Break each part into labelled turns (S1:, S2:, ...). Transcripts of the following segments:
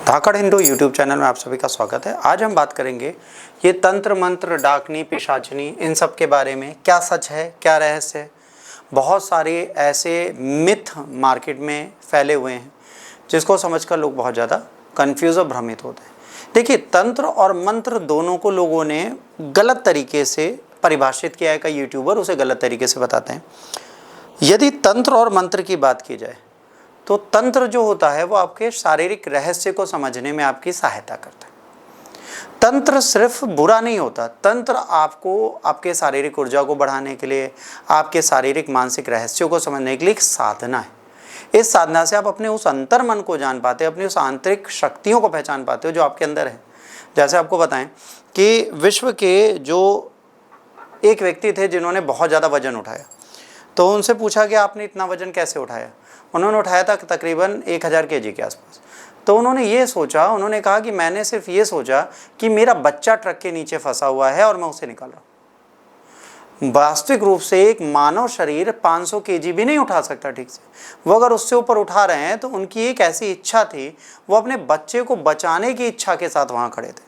S1: धाकड़ Hindu YouTube channel में आप सभी का स्वागत है। आज हम बात करेंगे ये तंत्र मंत्र, डाकनी, पिशाचनी, इन सब के बारे में क्या सच है, क्या रहस्य है। बहुत सारे ऐसे मिथ मार्केट में फैले हुए हैं जिसको समझकर लोग बहुत ज़्यादा कंफ्यूज और भ्रमित होते हैं। देखिए, तंत्र और मंत्र दोनों को लोगों ने गलत तरीके से परिभाषित किया है। कई यूट्यूबर उसे गलत तरीके से बताते हैं। यदि तंत्र और मंत्र की बात की जाए तो तंत्र जो होता है वो आपके शारीरिक रहस्य को समझने में आपकी सहायता करता है। तंत्र सिर्फ बुरा नहीं होता, तंत्र आपको आपके शारीरिक ऊर्जा को बढ़ाने के लिए, आपके शारीरिक मानसिक रहस्यों को समझने के लिए एक साधना है। इस साधना से आप अपने उस अंतर मन को जान पाते हो, अपनी उस आंतरिक शक्तियों को पहचान पाते हो जो आपके अंदर है। जैसे आपको बताएं कि विश्व के जो एक व्यक्ति थे जिन्होंने बहुत ज़्यादा वजन उठाया, तो उनसे पूछा कि आपने इतना वजन कैसे उठाया। उन्होंने उठाया था तकरीबन 1000 केजी के आसपास। तो उन्होंने ये सोचा, उन्होंने कहा कि मैंने सिर्फ ये सोचा कि मेरा बच्चा ट्रक के नीचे फंसा हुआ है और मैं उसे निकाल रहा हूँ। वास्तविक रूप से एक मानव शरीर 500 केजी भी नहीं उठा सकता ठीक से। वो अगर उससे ऊपर उठा रहे हैं तो उनकी एक ऐसी इच्छा थी, वो अपने बच्चे को बचाने की इच्छा के साथ वहाँ खड़े थे।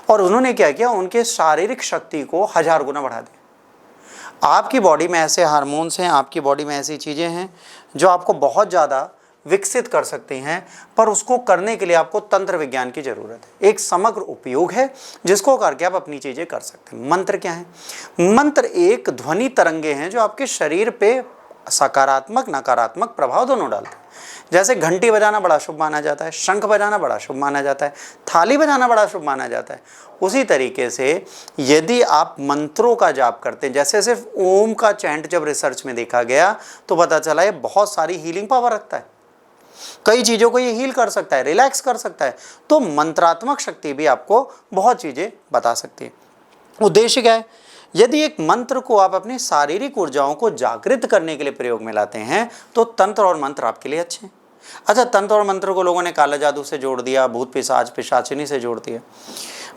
S1: और उन्होंने क्या किया, उनके शारीरिक शक्ति को 1000 गुना बढ़ा दिया। आपकी बॉडी में ऐसे हार्मोन्स हैं, आपकी बॉडी में ऐसी चीज़ें हैं जो आपको बहुत ज़्यादा विकसित कर सकती हैं, पर उसको करने के लिए आपको तंत्र विज्ञान की ज़रूरत है। एक समग्र उपयोग है जिसको करके आप अपनी चीज़ें कर सकते हैं। मंत्र क्या है? मंत्र एक ध्वनि तरंगे हैं जो आपके शरीर पे सकारात्मक नकारात्मक प्रभाव दोनों डालते हैं। जैसे घंटी बजाना बड़ा शुभ माना जाता है, शंख बजाना बड़ा शुभ माना जाता है, थाली बजाना बड़ा शुभ माना जाता है, उसी तरीके से यदि आप मंत्रों का जाप करते हैं, जैसे सिर्फ ओम का चैंट जब रिसर्च में देखा गया तो पता चला ये बहुत सारी हीलिंग पावर रखता है। कई चीज़ों को ये हील कर सकता है, रिलैक्स कर सकता है। तो मंत्रात्मक शक्ति भी आपको बहुत चीज़ें बता सकती है। उद्देश्य क्या है? यदि एक मंत्र को आप अपनी शारीरिक ऊर्जाओं को जागृत करने के लिए प्रयोग में लाते हैं तो तंत्र और मंत्र आपके लिए अच्छे हैं। अच्छा, तंत्र और मंत्र को लोगों ने काला जादू से जोड़ दिया, भूत पिशाच पिशाचिनी से जोड़ दिया।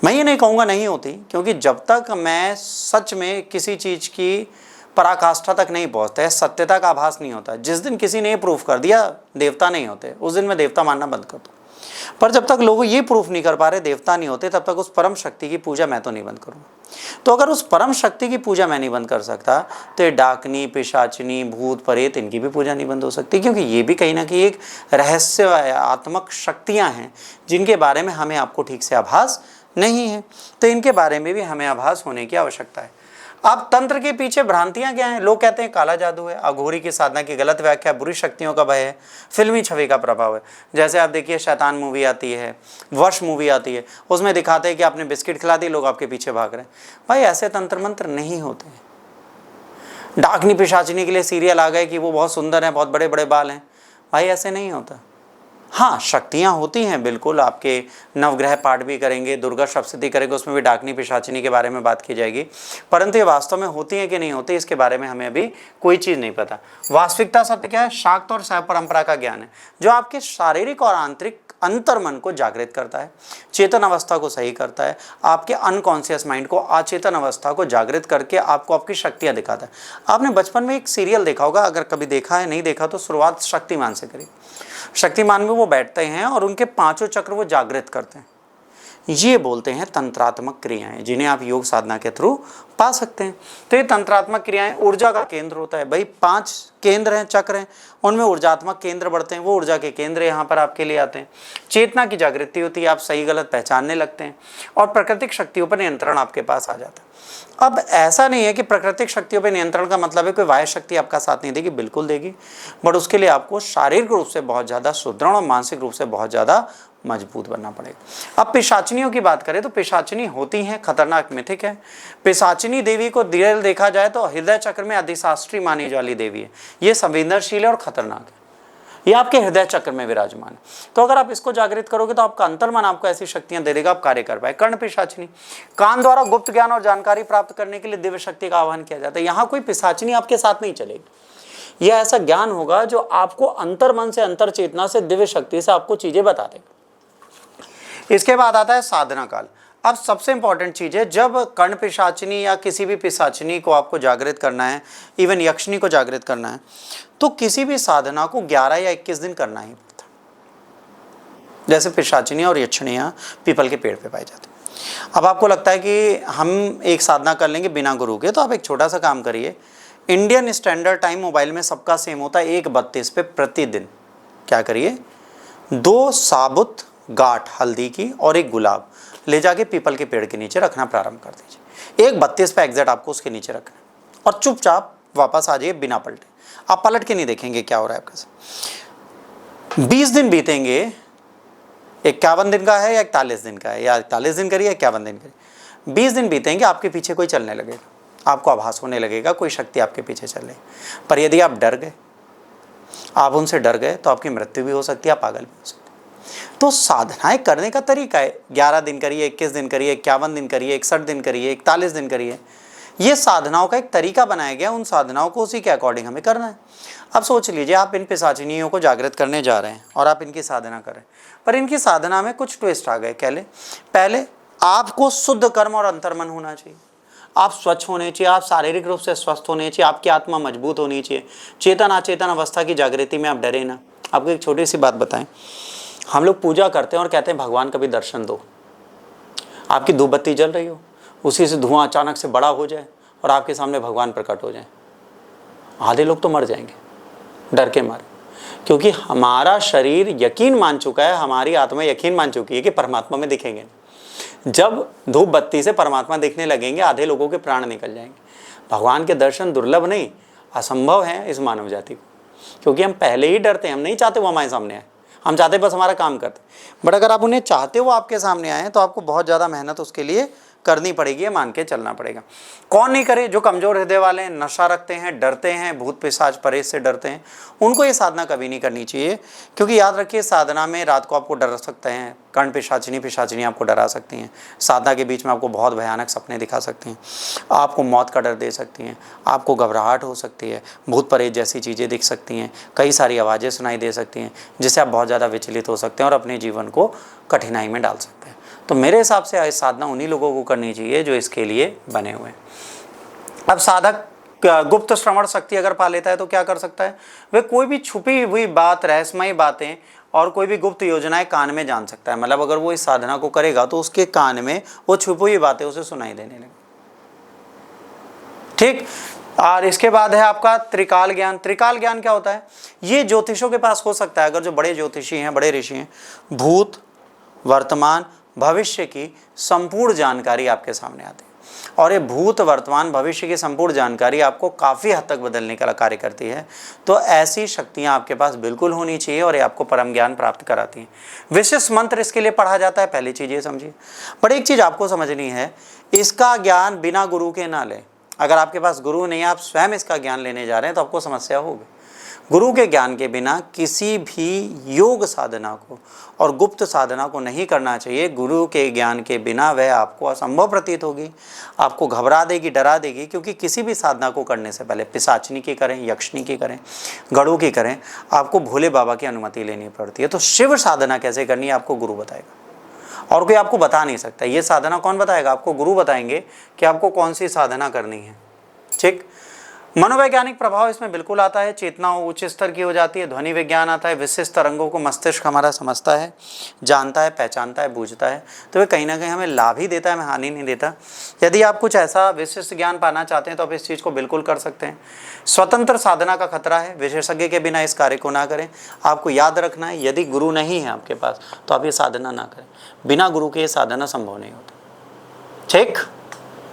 S1: मैं ये नहीं कहूँगा नहीं होती, क्योंकि जब तक मैं सच में किसी चीज़ की पराकाष्ठा तक नहीं पहुँचता है, सत्यता का आभास नहीं होता, जिस दिन किसी ने ये प्रूफ कर दिया देवता नहीं होते, उस दिन मैं देवता मानना बंद कर दूँ। पर जब तक लोग ये प्रूफ नहीं कर पा रहे देवता नहीं होते, तब तक उस परम शक्ति की पूजा मैं तो नहीं बंद करूँगा। तो अगर उस परम शक्ति की पूजा मैं नहीं बंद कर सकता तो ये डाकनी, पिशाचिनी, भूत प्रेत, इनकी भी पूजा नहीं बंद हो सकती, क्योंकि ये भी कहीं ना कहीं एक रहस्यात्मक शक्तियाँ हैं जिनके बारे में हमें आपको ठीक से आभास नहीं है। तो इनके बारे में भी हमें आभास होने की आवश्यकता है। अब तंत्र के पीछे भ्रांतियां क्या हैं? लोग कहते हैं काला जादू है, अघोरी की साधना की गलत व्याख्या, बुरी शक्तियों का भय है, फिल्मी छवि का प्रभाव है। जैसे आप देखिए शैतान मूवी आती है, वश मूवी आती है, उसमें दिखाते हैं कि आपने बिस्किट खिला दी, लोग आपके पीछे भाग रहे हैं। भाई ऐसे तंत्र मंत्र नहीं होते हैं। डाकनी पिशाचिनी के लिए सीरियल आ गए कि वो बहुत सुंदर हैं, बहुत बड़े बड़े बाल हैं। भाई ऐसे नहीं होता। हाँ, शक्तियाँ होती हैं बिल्कुल। आपके नवग्रह पाठ भी करेंगे, दुर्गा सप्तशती करेंगे, उसमें भी डाकनी पिशाचिनी के बारे में बात की जाएगी। परंतु ये वास्तव में होती हैं कि नहीं होती, इसके बारे में हमें अभी कोई चीज़ नहीं पता। वास्तविकता सत्य क्या है? शाक्त और शैव परंपरा का ज्ञान है जो आपके शारीरिक और आंतरिक अंतर मन को जागृत करता है, चेतन अवस्था को सही करता है, आपके अनकॉन्शियस माइंड को, अचेतन अवस्था को जागृत करके आपको आपकी शक्तियाँ दिखाता है। आपने बचपन में एक सीरियल देखा होगा, अगर कभी देखा है, नहीं देखा तो शुरुआत शक्तिमान से करिए। शक्तिमान में वो बैठते हैं और उनके 5 चक्र वो जागृत करते हैं। ये बोलते हैं तंत्रात्मक क्रियाएं, जिन्हें आप योग साधना के थ्रू पा सकते हैं। तो ये तंत्रात्मक क्रियाएं ऊर्जा का केंद्र होता है। भाई 5 केंद्र हैं, चक्र हैं, उनमें ऊर्जात्मक केंद्र बढ़ते हैं। वो ऊर्जा के केंद्र यहाँ पर आपके लिए आते हैं। चेतना की जागृति होती है, आप सही गलत पहचानने लगते हैं और प्राकृतिक शक्तियों पर नियंत्रण आपके पास आ जाता है। अब ऐसा नहीं है कि प्राकृतिक शक्तियों पर नियंत्रण का मतलब है कोई बाह्य शक्ति आपका साथ नहीं देगी, बिल्कुल देगी, बट उसके लिए आपको शारीरिक रूप से बहुत ज़्यादा सुदृढ़ और मानसिक रूप से बहुत ज़्यादा मजबूत बनना पड़ेगा। अब पिशाचिनियों की बात करें तो पिशाचिनी होती हैं, खतरनाक मिथिक है। पिशाचिनी देवी को देखा जाए तो हृदय चक्र में अधिशास्त्री मानी वाली देवी है। ये संवेदनशील है और खतरनाक है। ये आपके हृदय चक्र में विराजमान है। तो अगर आप इसको जागृत करोगे तो आपका अंतर्मन आपको ऐसी शक्तियां दे देगा, आप कार्य कर पाए। कर्ण पिशाचिनी, कान द्वारा गुप्त ज्ञान और जानकारी प्राप्त करने के लिए दिव्य शक्ति का आह्वान किया जाता है। यहाँ कोई पिशाचिनी आपके साथ नहीं चलेगी। यह ऐसा ज्ञान होगा जो आपको अंतर्मन से, अंतर चेतना से, दिव्य शक्ति से आपको चीजें बता देगा। इसके बाद आता है साधना काल। अब सबसे इंपॉर्टेंट चीज़ है, जब कर्ण पिशाचिनी या किसी भी पिशाचिनी को आपको जागृत करना है, इवन यक्षिणी को जागृत करना है, तो किसी भी साधना को 11 या 21 दिन करना ही पड़ता जैसे पिशाचिनी और यक्षिणियाँ पीपल के पेड़ पे पाई जाती हैं। अब आपको लगता है कि हम एक साधना कर लेंगे बिना गुरु के, तो आप एक छोटा सा काम करिए। इंडियन स्टैंडर्ड टाइम मोबाइल में सबका सेम होता है 1:32 पे प्रतिदिन। क्या करिए, 2 साबुत गांठ हल्दी की और 1 गुलाब ले जाके पीपल के पेड़ के नीचे रखना प्रारंभ कर दीजिए। 1:32 पे एग्जैक्ट आपको उसके नीचे रखना है और चुपचाप वापस आ जाइए बिना पलटे। आप पलट के नहीं देखेंगे क्या हो रहा है आपके साथ। 20 दिन बीतेंगे, 51 दिन का है या 41 दिन का है, या 41 दिन करिए 51 दिन करिए, 20 दिन बीतेंगे, आपके पीछे कोई चलने लगेगा, आपको आभास होने लगेगा कोई शक्ति आपके पीछे चल रही। पर यदि आप डर गए, आप उनसे डर गए, तो आपकी मृत्यु भी हो सकती है, आप पागल भी हो सकते हैं। तो साधनाएं करने का तरीका है, 11 दिन करिए, 21 दिन करिए, 51 दिन करिए, 61 दिन करिए, 41 दिन करिए। ये साधनाओं का एक तरीका बनाया गया, उन साधनाओं को उसी के अकॉर्डिंग हमें करना है। अब सोच लीजिए, आप इन पिशाचिनियों को जागृत करने जा रहे हैं और आप इनकी साधना कर रहे हैं, पर इनकी साधना में कुछ ट्विस्ट आ गए। पहले आपको शुद्ध कर्म और अंतर्मन होना चाहिए, आप स्वच्छ होने चाहिए, आप शारीरिक रूप से स्वस्थ होने चाहिए, आपकी आत्मा मजबूत होनी चाहिए, चेतन अचेतन अवस्था की जागृति में आप डरे ना। आपको एक छोटी सी बात बताएं, हम लोग पूजा करते हैं और कहते हैं भगवान कभी दर्शन दो। आपकी धूप बत्ती जल रही हो, उसी से धुआं अचानक से बड़ा हो जाए और आपके सामने भगवान प्रकट हो जाए, आधे लोग तो मर जाएंगे डर के मारे, क्योंकि हमारा शरीर यकीन मान चुका है, हमारी आत्मा यकीन मान चुकी है कि परमात्मा में दिखेंगे। जब धूप बत्ती से परमात्मा दिखने लगेंगे, आधे लोगों के प्राण निकल जाएंगे। भगवान के दर्शन दुर्लभ नहीं, असंभव है इस मानव जाति को, क्योंकि हम पहले ही डरते हैं, हम नहीं चाहते वो हमारे सामने आए, हम चाहते बस हमारा काम करते। बट अगर आप उन्हें चाहते हो आपके सामने आए, तो आपको बहुत ज़्यादा मेहनत उसके लिए करनी पड़ेगी, मान के चलना पड़ेगा। कौन नहीं करे? जो कमजोर हृदय वाले हैं, नशा रखते हैं, डरते हैं, भूत पिशाच परेश से डरते हैं, उनको ये साधना कभी नहीं करनी चाहिए। क्योंकि याद रखिए, साधना में रात को आपको डर सकते हैं, कर्ण पिशाचिनी आपको डरा सकती हैं, साधना के बीच में आपको बहुत भयानक सपने दिखा सकती हैं, आपको मौत का डर दे सकती हैं, आपको घबराहट हो सकती है, भूत प्रेत जैसी चीज़ें दिख सकती हैं, कई सारी आवाज़ें सुनाई दे सकती हैं, जिससे आप बहुत ज़्यादा विचलित हो सकते हैं और अपने जीवन को कठिनाई में डाल सकते हैं। तो मेरे हिसाब से साधना उन्हीं लोगों को करनी चाहिए जो इसके लिए बने हुए हैं। अब साधक गुप्त श्रवण शक्ति अगर पा लेता है तो क्या कर सकता है? वह कोई भी छुपी हुई बात, रहस्यमयी बातें और कोई भी गुप्त योजनाएं कान में जान सकता है। मतलब अगर वो इस साधना को करेगा तो उसके कान में वो छुपी हुई बातें उसे सुनाई देने लगे। ठीक। और इसके बाद है आपका त्रिकाल ज्ञान। त्रिकाल ज्ञान क्या होता है? ये ज्योतिषों के पास हो सकता है, अगर जो बड़े ज्योतिषी हैं, बड़े ऋषि हैं, भूत, वर्तमान, भविष्य की संपूर्ण जानकारी आपके सामने आती है। और ये भूत, वर्तमान, भविष्य की संपूर्ण जानकारी आपको काफ़ी हद तक बदलने का कार्य करती है। तो ऐसी शक्तियाँ आपके पास बिल्कुल होनी चाहिए और ये आपको परम ज्ञान प्राप्त कराती हैं। विशेष मंत्र इसके लिए पढ़ा जाता है, पहली चीज़ ये समझिए। बट एक चीज़ आपको समझनी है, इसका ज्ञान बिना गुरु के ना लें। अगर आपके पास गुरु नहीं है, आप स्वयं इसका ज्ञान लेने जा रहे हैं, तो आपको समस्या होगी। गुरु के ज्ञान के बिना किसी भी योग साधना को और गुप्त साधना को नहीं करना चाहिए। गुरु के ज्ञान के बिना वह आपको असंभव प्रतीत होगी, आपको घबरा देगी, डरा देगी। क्योंकि किसी भी साधना को करने से पहले पिशाचिनी की करें, यक्षिणी की करें, गढ़ों की करें, आपको भोले बाबा की अनुमति लेनी पड़ती है। तो शिव साधना कैसे करनी है आपको गुरु बताएगा, और कोई आपको बता नहीं सकता। ये साधना कौन बताएगा? आपको गुरु बताएंगे कि आपको कौन सी साधना करनी है। ठीक। मनोवैज्ञानिक प्रभाव इसमें बिल्कुल आता है, चेतना उच्च स्तर की हो जाती है, ध्वनि विज्ञान आता है, विशिष्ट तरंगों को मस्तिष्क हमारा समझता है, जानता है, पहचानता है, बूझता है। तो वे कहीं ना कहीं हमें लाभ ही देता है, हमें हानि नहीं देता। यदि आप कुछ ऐसा विशिष्ट ज्ञान पाना चाहते हैं तो आप इस चीज़ को बिल्कुल कर सकते हैं। स्वतंत्र साधना का खतरा है, विशेषज्ञ के बिना इस कार्य को ना करें। आपको याद रखना है, यदि गुरु नहीं है आपके पास तो आप ये साधना ना करें। बिना गुरु के ये साधना संभव नहीं होता। ठीक।